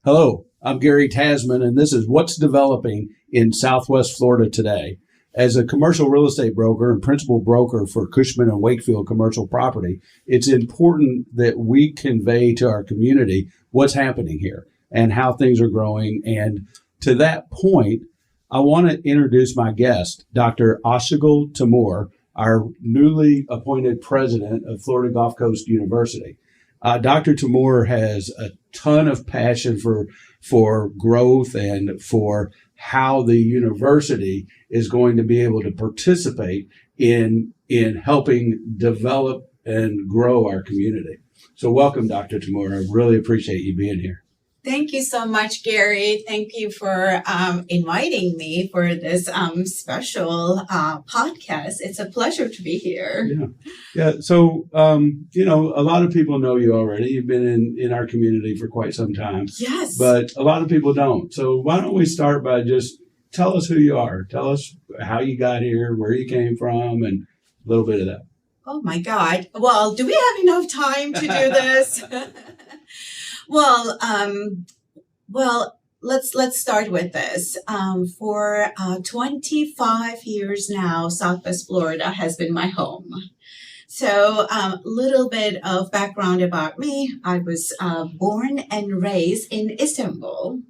Hello, I'm Gary Tasman, and this is What's Developing in Southwest Florida Today. As a commercial real estate broker and principal broker for Cushman Wakefield commercial property, it's important that we convey to our community what's happening here and how things are growing. And to that point, I want to introduce my guest, Dr. Aysegul Timur, our newly appointed president of Florida Gulf Coast University. Dr. Timur has a ton of passion for growth and for how the university is going to be able to participate in helping develop and grow our community. So welcome, Dr. Timur. I really appreciate you being here. Thank you so much, Gary. Thank you for inviting me for this special podcast. It's a pleasure to be here. Yeah. So, a lot of people know you already. You've been in our community for quite some time. Yes. But a lot of people don't. So why don't we start by just tell us who you are. Tell us how you got here, where you came from, and a little bit of that. Oh, my God. Well, do we have enough time to do this? Well, let's start with this. For 25 years now, Southwest Florida has been my home. So a little bit of background about me. I was born and raised in Istanbul.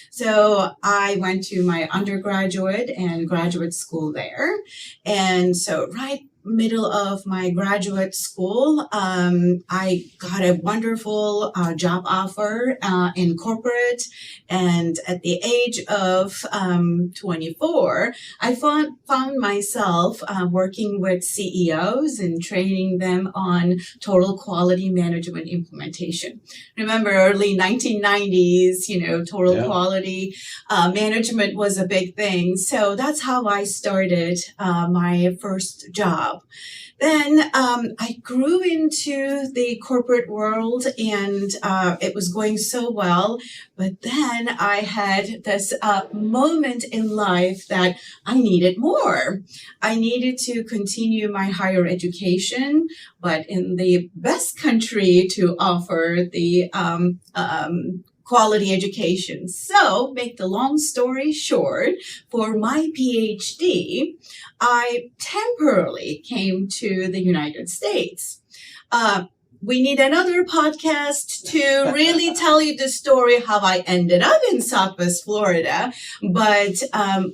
So I went to my undergraduate and graduate school there. And so right middle of my graduate school, I got a wonderful job offer in corporate. And at the age of 24, I found myself working with CEOs and training them on total quality management implementation. Remember, early 1990s, total quality management was a big thing. So that's how I started my first job. Then I grew into the corporate world and it was going so well. But then I had this moment in life that I needed more. I needed to continue my higher education, but in the best country to offer the quality education. So, make the long story short, for my PhD, I temporarily came to the United States. We need another podcast to really tell you the story how I ended up in Southwest Florida. But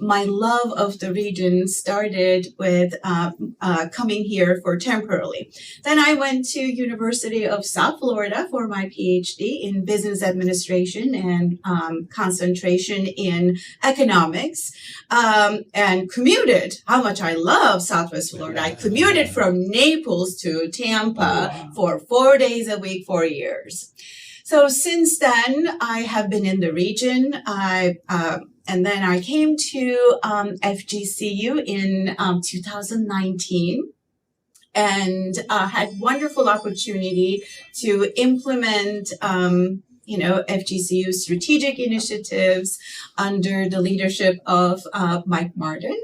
my love of the region started with coming here for temporarily. Then I went to University of South Florida for my PhD in business administration and concentration in economics, and commuted. How much I love Southwest Florida. I commuted from Naples to Tampa for 4 days a week for years. So since then, I have been in the region. And then I came to FGCU in 2019 and had wonderful opportunity to implement FGCU strategic initiatives under the leadership of Mike Martin.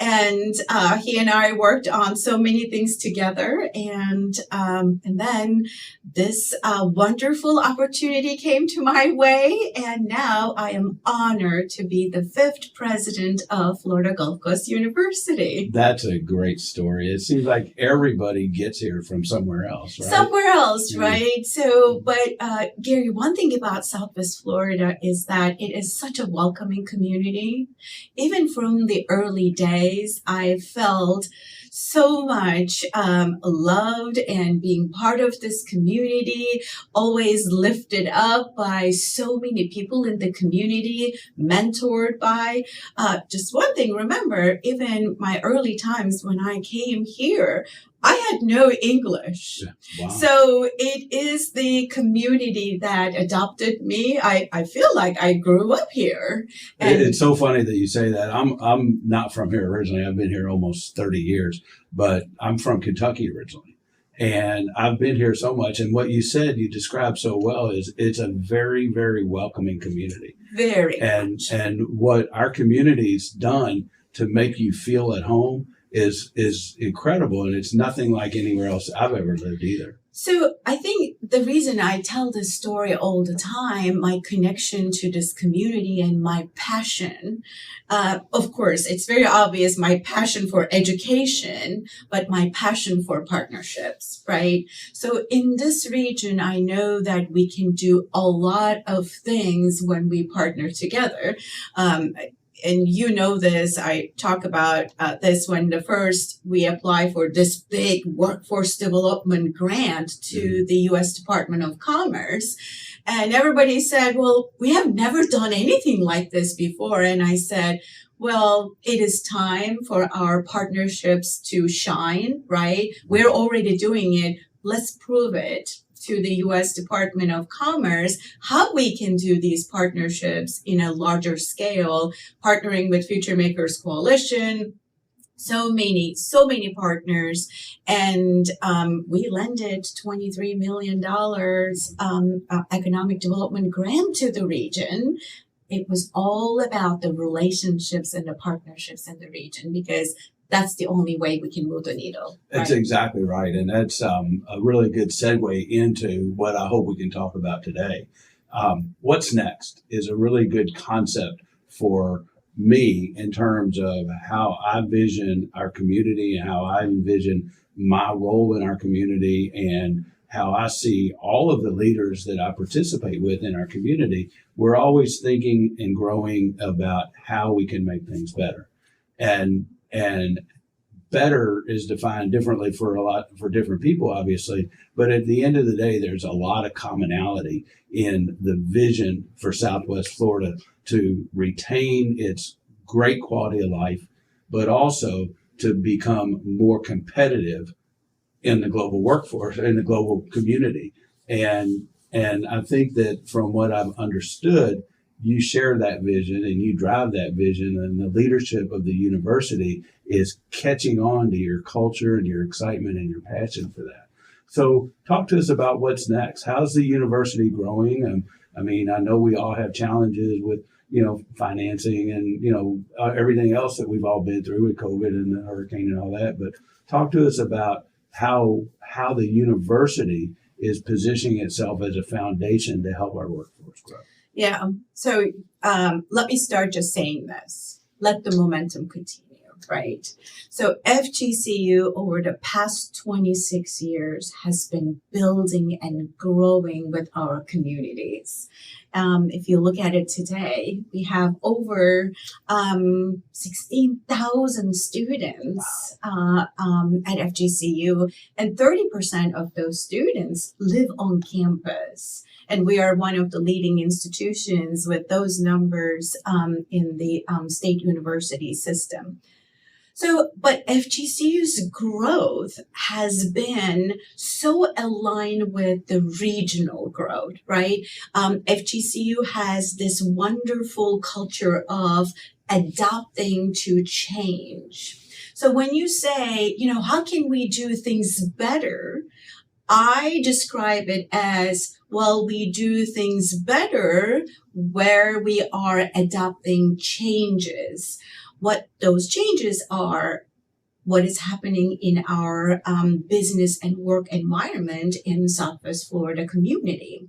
And he and I worked on so many things together. And then this wonderful opportunity came to my way. And now I am honored to be the 5th president of Florida Gulf Coast University. That's a great story. It seems like everybody gets here from somewhere else, right? Somewhere else, right? So, but Gary, one thing about Southwest Florida is that it is such a welcoming community. Even from the early days, I felt so much loved and being part of this community, always lifted up by so many people in the community, mentored by. Just one thing, remember, even my early times when I came here, I had no English. Wow. So it is the community that adopted me. I feel like I grew up here. And it's so funny that you say that. I'm not from here originally. I've been here almost 30 years, but I'm from Kentucky originally. And I've been here so much. And what you said, you described so well, is it's a very, very welcoming community. Very and much. And what our community's done to make you feel at home is incredible, and it's nothing like anywhere else I've ever lived either. So I think the reason I tell this story all the time, my connection to this community and my passion, of course, it's very obvious my passion for education, but my passion for partnerships, right? So in this region, I know that we can do a lot of things when we partner together. And you know this, I talk about this when we apply for this big workforce development grant to the U.S. Department of Commerce. And everybody said, well, we have never done anything like this before. And I said, well, it is time for our partnerships to shine, right? We're already doing it. Let's prove it to the U.S. Department of Commerce, how we can do these partnerships in a larger scale, partnering with Future Makers Coalition, so many partners. And we lended $23 million economic development grant to the region. It was all about the relationships and the partnerships in the region, because that's the only way we can move the needle. That's right? Exactly right. And that's a really good segue into what I hope we can talk about today. What's next is a really good concept for me in terms of how I vision our community and how I envision my role in our community and how I see all of the leaders that I participate with in our community. We're always thinking and growing about how we can make things better. And better is defined differently for different people, obviously. But at the end of the day, there's a lot of commonality in the vision for Southwest Florida to retain its great quality of life, but also to become more competitive in the global workforce, in the global community. And I think that from what I've understood, you share that vision and you drive that vision, and the leadership of the university is catching on to your culture and your excitement and your passion for that. So talk to us about what's next. How's the university growing? I mean, I know we all have challenges with, financing and, everything else that we've all been through with COVID and the hurricane and all that. But talk to us about how the university is positioning itself as a foundation to help our workforce grow. Yeah. So let me start just saying this. Let the momentum continue, right? So FGCU over the past 26 years has been building and growing with our communities. If you look at it today, we have over 16,000 students at FGCU, and 30% of those students live on campus. And we are one of the leading institutions with those numbers in the state university system. So, but FGCU's growth has been so aligned with the regional growth, right? FGCU has this wonderful culture of adapting to change. So when you say, how can we do things better? I describe it as, well, we do things better where we are adapting changes. What those changes are, what is happening in our business and work environment in Southwest Florida community.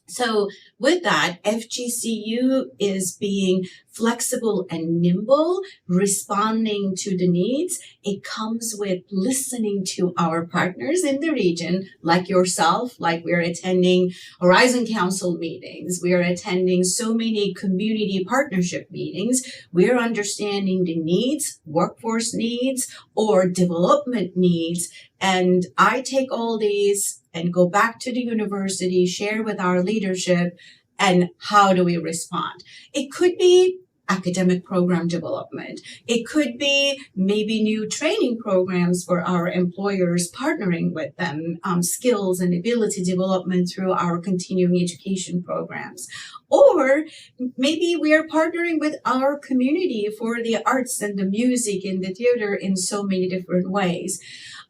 So with that, FGCU is being flexible and nimble, responding to the needs. It comes with listening to our partners in the region, like yourself, like we're attending Horizon Council meetings. We are attending so many community partnership meetings. We're understanding the needs, workforce needs, or development needs. And I take all these and go back to the university, share with our leadership, and how do we respond? It could be academic program development. It could be maybe new training programs for our employers, partnering with them, skills and ability development through our continuing education programs. Or maybe we are partnering with our community for the arts and the music and the theater in so many different ways.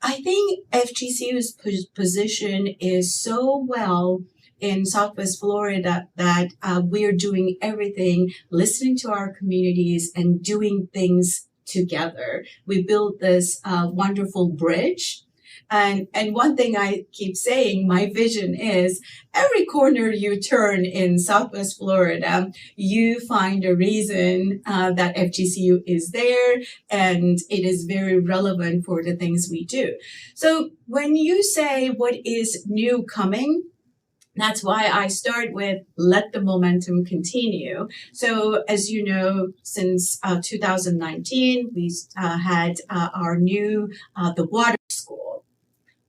I think FGCU's position is so well in Southwest Florida that we're doing everything, listening to our communities and doing things together. We built this wonderful bridge And one thing I keep saying, my vision is every corner you turn in Southwest Florida, you find a reason that FGCU is there, and it is very relevant for the things we do. So when you say what is new coming, that's why I start with let the momentum continue. So as you know, since 2019, we had our new, the water school.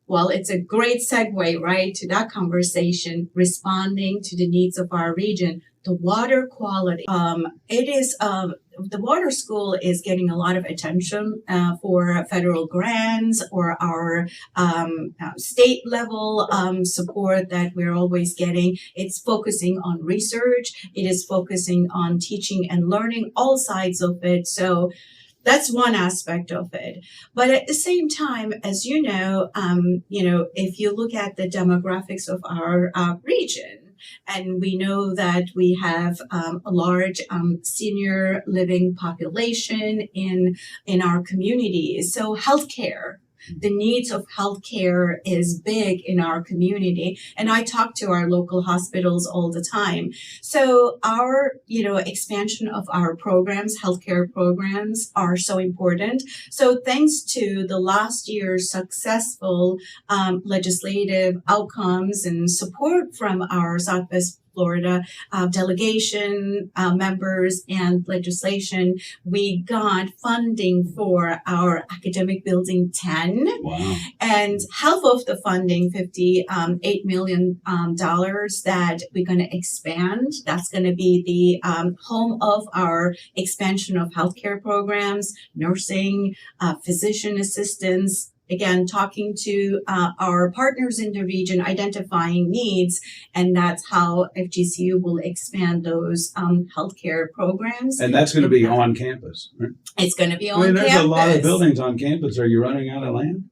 Well, it's a great segue, right, to that conversation, responding to the needs of our region. The water quality. The water school is getting a lot of attention for federal grants or our state level support that we're always getting. It's focusing on research. It is focusing on teaching and learning, all sides of it. So that's one aspect of it. But at the same time, as you know, if you look at the demographics of our region, and we know that we have a large senior living population in our communities. So healthcare, the needs of healthcare is big in our community. And I talk to our local hospitals all the time. So our, expansion of our programs, healthcare programs are so important. So thanks to the last year's successful legislative outcomes and support from our Southwest Florida delegation members and legislation, we got funding for our academic building 10. Wow. And half of the funding, $58 million that we're going to expand. That's going to be the home of our expansion of healthcare programs, nursing, physician assistants. Again, talking to our partners in the region, identifying needs, and that's how FGCU will expand those healthcare programs. And that's going to be on campus, right? It's going to be on campus. There's a lot of buildings on campus. Are you running out of land?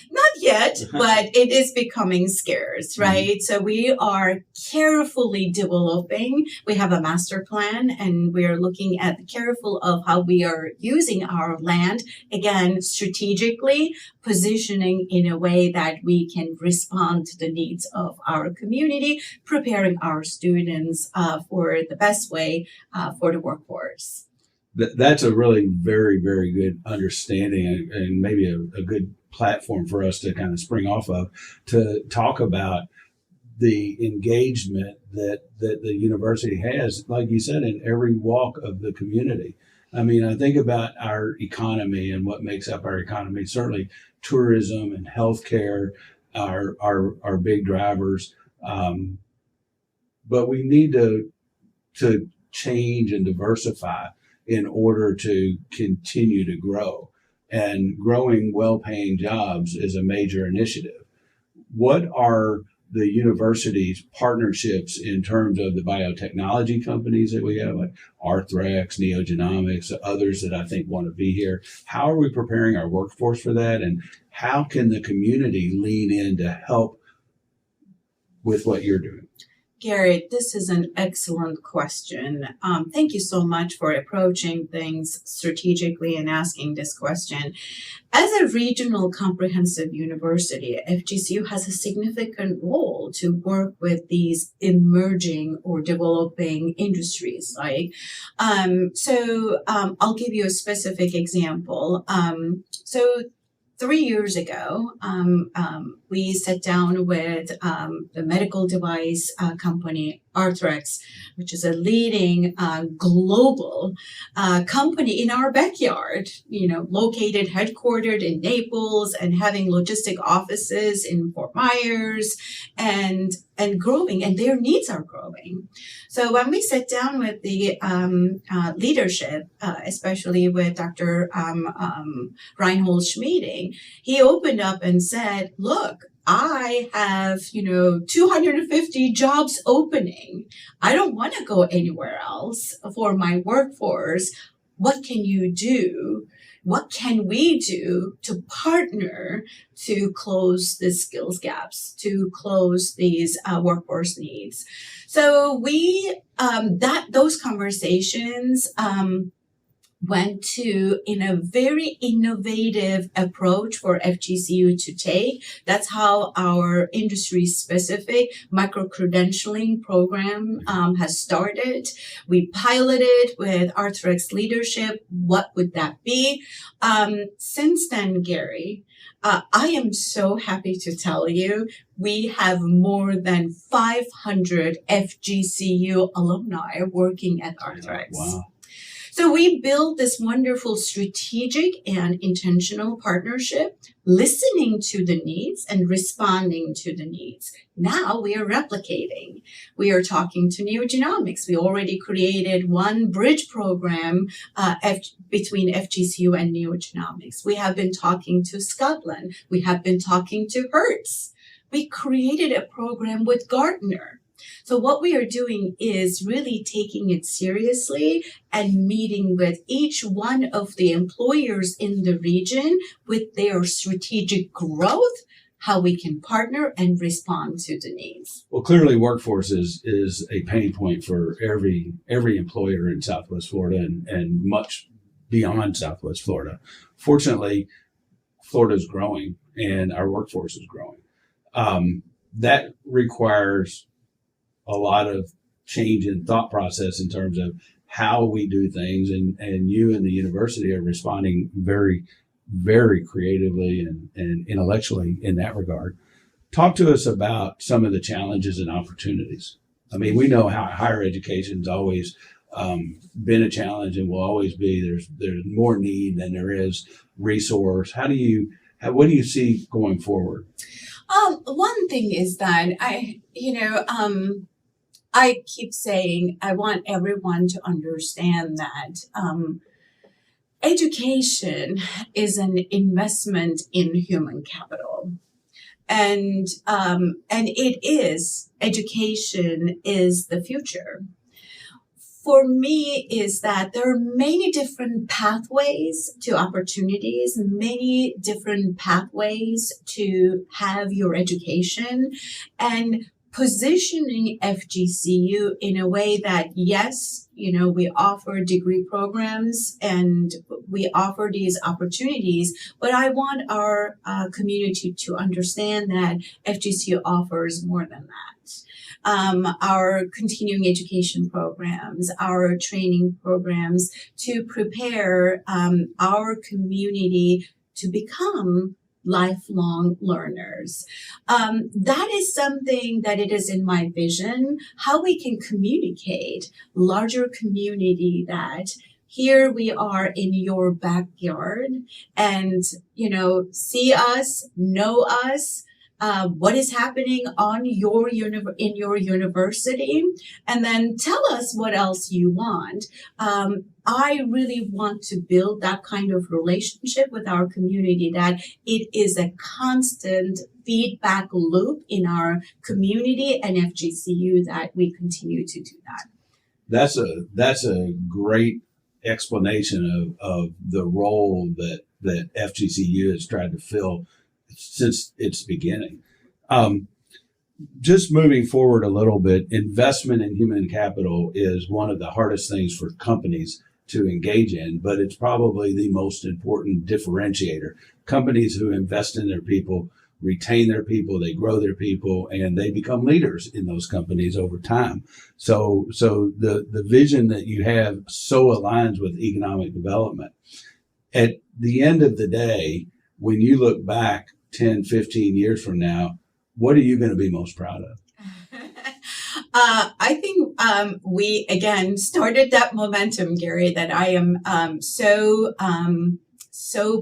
Not yet, but it is becoming scarce, right? Mm-hmm. So we are carefully developing. We have a master plan, and we're looking at careful of how we are using our land, again, strategically positioning in a way that we can respond to the needs of our community, preparing our students for the best way for the workforce. That's a really very, very good understanding, and maybe a good platform for us to kind of spring off of to talk about the engagement that the university has, like you said, in every walk of the community. I mean, I think about our economy and what makes up our economy. Certainly tourism and healthcare are big drivers. But we need to change and diversify in order to continue to grow. And growing well-paying jobs is a major initiative. What are the university's partnerships in terms of the biotechnology companies that we have, like Arthrex, Neogenomics, others that I think want to be here? How are we preparing our workforce for that? And how can the community lean in to help with what you're doing? Gary, this is an excellent question. Thank you so much for approaching things strategically and asking this question. As a regional comprehensive university, FGCU has a significant role to work with these emerging or developing industries, right? I'll give you a specific example. 3 years ago, we sat down with the medical device company Arthrex, which is a leading global company in our backyard, located, headquartered in Naples and having logistic offices in Fort Myers and growing, and their needs are growing. So when we sat down with the leadership, especially with Dr. Reinhold Schmieding, he opened up and said, look, I have, 250 jobs opening. I don't want to go anywhere else for my workforce. What can you do? What can we do to partner to close the skills gaps, to close these workforce needs? So those conversations went to in a very innovative approach for FGCU to take. That's how our industry-specific micro-credentialing program has started. We piloted with Arthrex leadership. What would that be? Since then, Gary, I am so happy to tell you we have more than 500 FGCU alumni working at Arthrex. Wow. So we built this wonderful strategic and intentional partnership, listening to the needs and responding to the needs. Now we are replicating. We are talking to Neogenomics. We already created one bridge program between FGCU and Neogenomics. We have been talking to Scotland. We have been talking to Hertz. We created a program with Gartner. So what we are doing is really taking it seriously and meeting with each one of the employers in the region with their strategic growth, how we can partner and respond to the needs. Well, clearly workforce is a pain point for every employer in Southwest Florida and much beyond Southwest Florida. Fortunately, Florida is growing and our workforce is growing. That requires a lot of change in thought process in terms of how we do things. And you and the university are responding very, very creatively and intellectually in that regard. Talk to us about some of the challenges and opportunities. I mean, we know how higher education's always been a challenge and will always be. There's more need than there is resource. What do you see going forward? One thing is that I keep saying I want everyone to understand that education is an investment in human capital. And education is the future. For me is that there are many different pathways to opportunities, many different pathways to have your education, and positioning FGCU in a way that, yes, we offer degree programs and we offer these opportunities, but I want our community to understand that FGCU offers more than that. Our continuing education programs, our training programs to prepare our community to become lifelong learners. That is something that it is in my vision, how we can communicate larger community that here we are in your backyard and, see us, know us, what is happening in your university, and then tell us what else you want. I really want to build that kind of relationship with our community, that it is a constant feedback loop in our community and FGCU, that we continue to do that. That's a great explanation of the role that FGCU has tried to fill since its beginning. Just moving forward a little bit, investment in human capital is one of the hardest things for companies to engage in, but it's probably the most important differentiator. Companies who invest in their people retain their people, they grow their people, and they become leaders in those companies over time. So the vision that you have so aligns with economic development. At the end of the day, when you look back 10, 15 years from now, what are you going to be most proud of? I think we, again, started that momentum, Gary, that I am so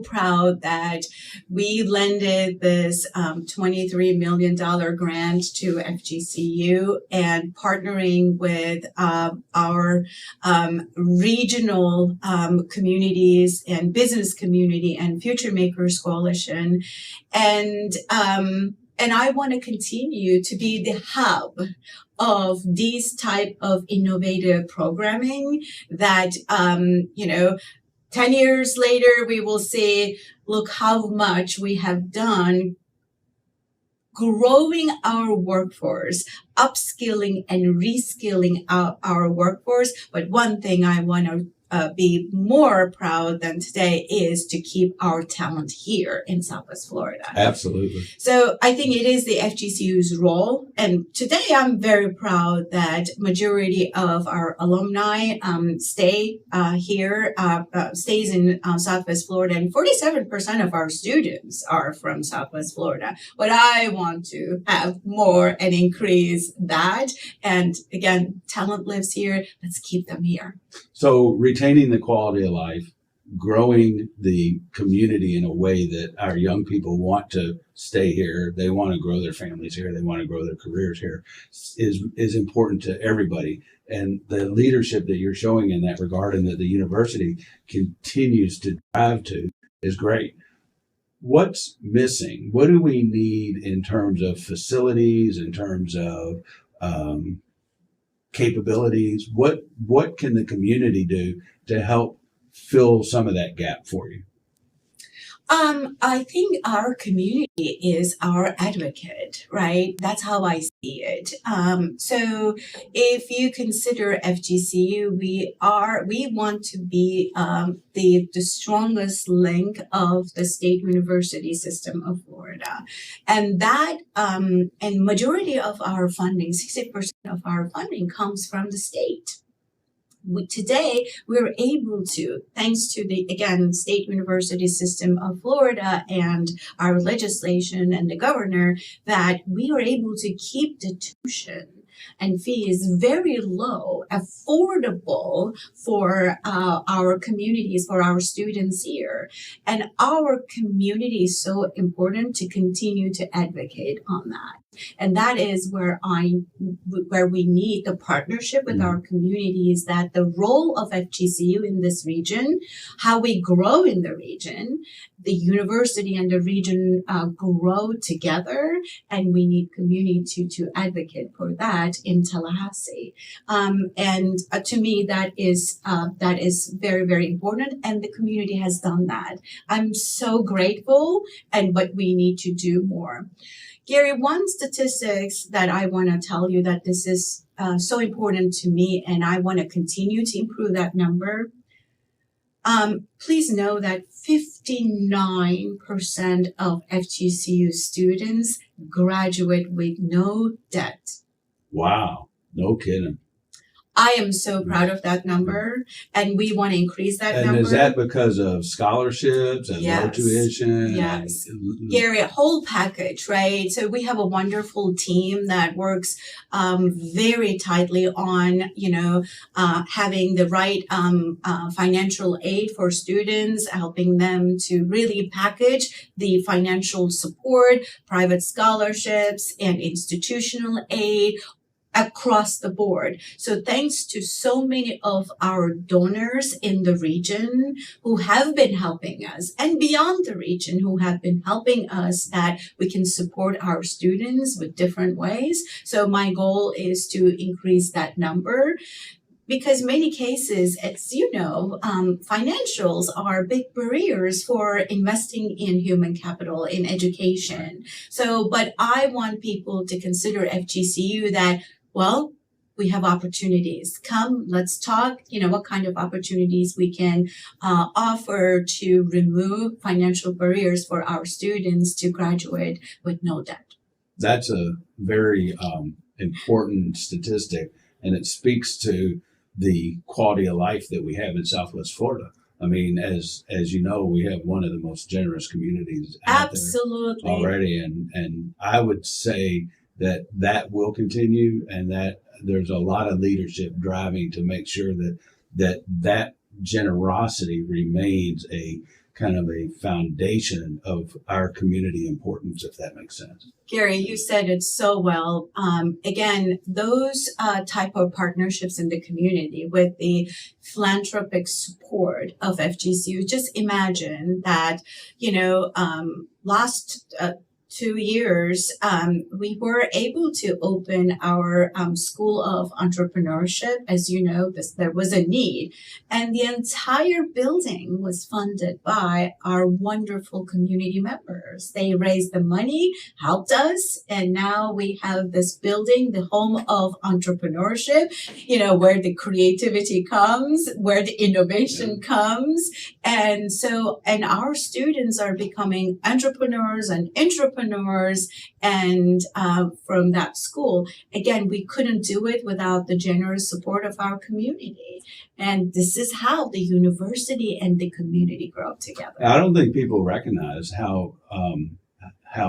proud that we lended this $23 million grant to FGCU and partnering with our regional communities and business community and Future Makers Coalition. And I want to continue to be the hub of these type of innovative programming that, 10 years later, we will say, look how much we have done growing our workforce, upskilling and reskilling our workforce. But one thing I want to be more proud than today is to keep our talent here in Southwest Florida. Absolutely. So I think it is the FGCU's role. And today I'm very proud that majority of our alumni stay here, stays in Southwest Florida, and 47% of our students are from Southwest Florida. But I want to have more and increase that. And again, talent lives here. Let's keep them here. So retaining the quality of life, growing the community in a way that our young people want to stay here, they want to grow their families here, they want to grow their careers here, is important to everybody. And the leadership that you're showing in that regard and that the university continues to drive to is great. What's missing? What do we need in terms of facilities, in terms of capabilities? What can the community do to help fill some of that gap for you? I think our community is our advocate, right? That's how I see it. So if you consider FGCU, we want to be the strongest link of the state university system of Florida. And that and majority of our funding, 60% of our funding comes from the state. Today, we're able to, thanks to the, again, state university system of Florida and our legislation and the governor, that we are able to keep the tuition and fees very low, affordable for our communities, for our students here. And our community is so important to continue to advocate on that. And that is where we need the partnership with our communities, that the role of FGCU in this region, how we grow in the region, the university and the region grow together, and we need community to advocate for that in Tallahassee. And to me, that is very, very important, and the community has done that. I'm so grateful, but we need to do more. Gary, one statistics that I want to tell you that this is so important to me, and I want to continue to improve that number. Please know that 59% of FGCU students graduate with no debt. Wow, no kidding. I am so proud of that number, and we want to increase that number. And is that because of scholarships and low tuition? Yes. Gary, a whole package, right? So we have a wonderful team that works very tightly on, having the right financial aid for students, helping them to really package the financial support, private scholarships, and institutional aid across the board. So thanks to so many of our donors in the region who have been helping us, and beyond the region who have been helping us, that we can support our students with different ways. So my goal is to increase that number, because many cases, as you know, financials are big barriers for investing in human capital, in education. So, but I want people to consider FGCU that, well, we have opportunities. Come, let's talk, what kind of opportunities we can offer to remove financial barriers for our students to graduate with no debt. That's a very important statistic, and it speaks to the quality of life that we have in Southwest Florida. I mean, as you know, we have one of the most generous communities out Absolutely. there already, and I would say that will continue, and that there's a lot of leadership driving to make sure that generosity remains a kind of a foundation of our community importance, if that makes sense. Gary, you said it so well. Again, those type of partnerships in the community with the philanthropic support of FGCU, just imagine that, last 2 years, we were able to open our School of Entrepreneurship. As you know, there was a need, and the entire building was funded by our wonderful community members. They raised the money, helped us, and now we have this building, the home of entrepreneurship, where the creativity comes, where the innovation comes. And our students are becoming entrepreneurs and intrapreneurs. And from that school, again, we couldn't do it without the generous support of our community. And this is how the university and the community grow together. I don't think people recognize how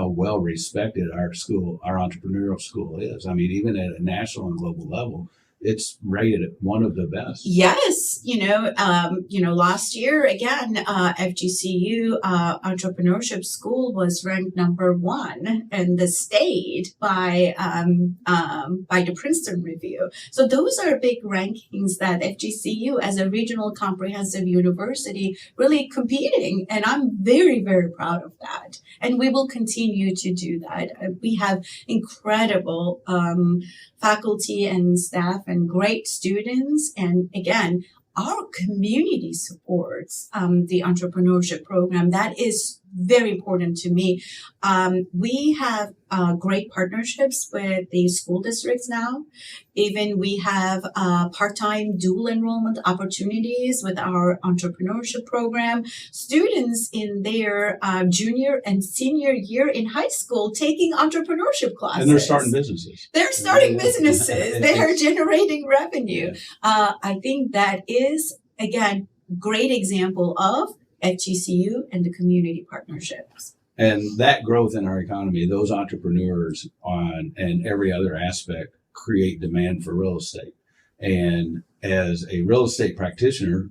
well respected our entrepreneurial school is. I mean, even at a national and global level, it's rated one of the best. Yes. Last year, again, FGCU Entrepreneurship School was ranked #1 in the state by the Princeton Review. So those are big rankings that FGCU as a regional comprehensive university really competing. And I'm very, very proud of that. And we will continue to do that. We have incredible faculty and staff and great students. And again, our community supports the entrepreneurship program. That is very important to me. We have great partnerships with the school districts now. Even we have part-time dual enrollment opportunities with our entrepreneurship program. Students in their junior and senior year in high school taking entrepreneurship classes. And they're starting businesses. They are generating revenue. I think that is, again, great example of FGCU and the community partnerships. And that growth in our economy, those entrepreneurs and every other aspect create demand for real estate. And as a real estate practitioner,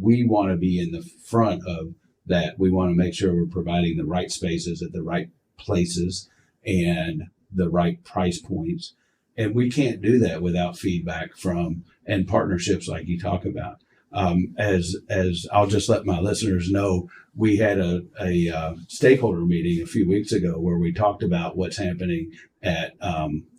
we want to be in the front of that. We want to make sure we're providing the right spaces at the right places and the right price points. And we can't do that without feedback from and partnerships like you talk about. As I'll just let my listeners know, we had a stakeholder meeting a few weeks ago where we talked about what's happening at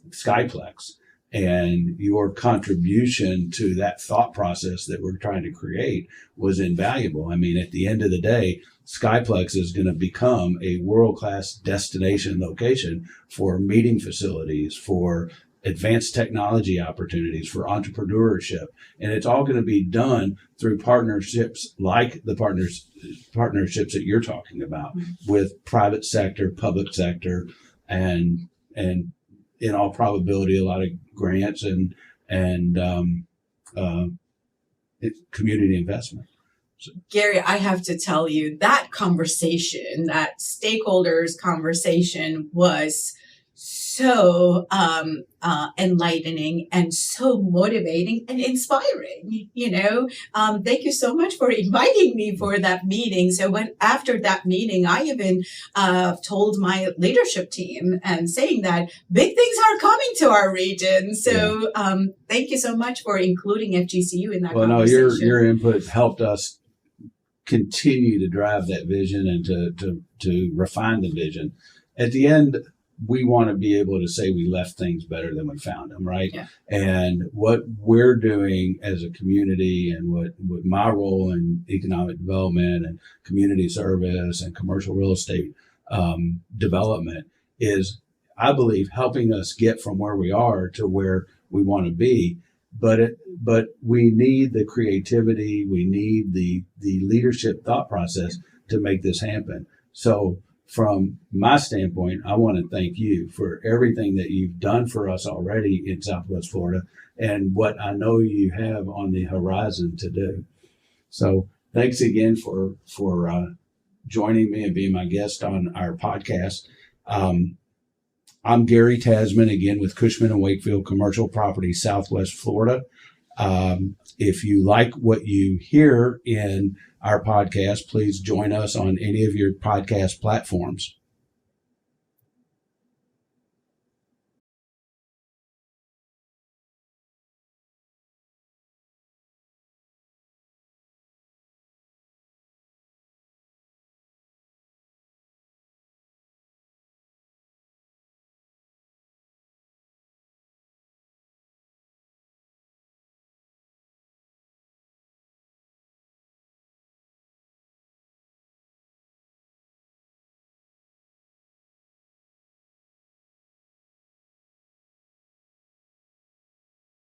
Skyplex, and your contribution to that thought process that we're trying to create was invaluable. I mean, at the end of the day, Skyplex is going to become a world-class destination location for meeting facilities, for advanced technology opportunities, for entrepreneurship. And it's all going to be done through partnerships like the partnerships that you're talking about with private sector, public sector, and in all probability, a lot of grants and community investment. So. Gary, I have to tell you that conversation, that stakeholders conversation was so enlightening and so motivating and inspiring. Thank you so much for inviting me for that meeting. So after that meeting, I even told my leadership team and saying that big things are coming to our region. So thank you so much for including FGCU in that conversation. No, your input helped us continue to drive that vision and to refine the vision. At the end, we want to be able to say we left things better than we found them, right? Yeah. And what we're doing as a community and what my role in economic development and community service and commercial real estate development is, I believe, helping us get from where we are to where we want to be. But we need the creativity, we need the leadership thought process to make this happen. So from my standpoint, I want to thank you for everything that you've done for us already in Southwest Florida and what I know you have on the horizon to do. So thanks again for joining me and being my guest on our podcast. I'm Gary Tasman, again with Cushman Wakefield Commercial Property, Southwest Florida. If you like what you hear in our podcast, please join us on any of your podcast platforms.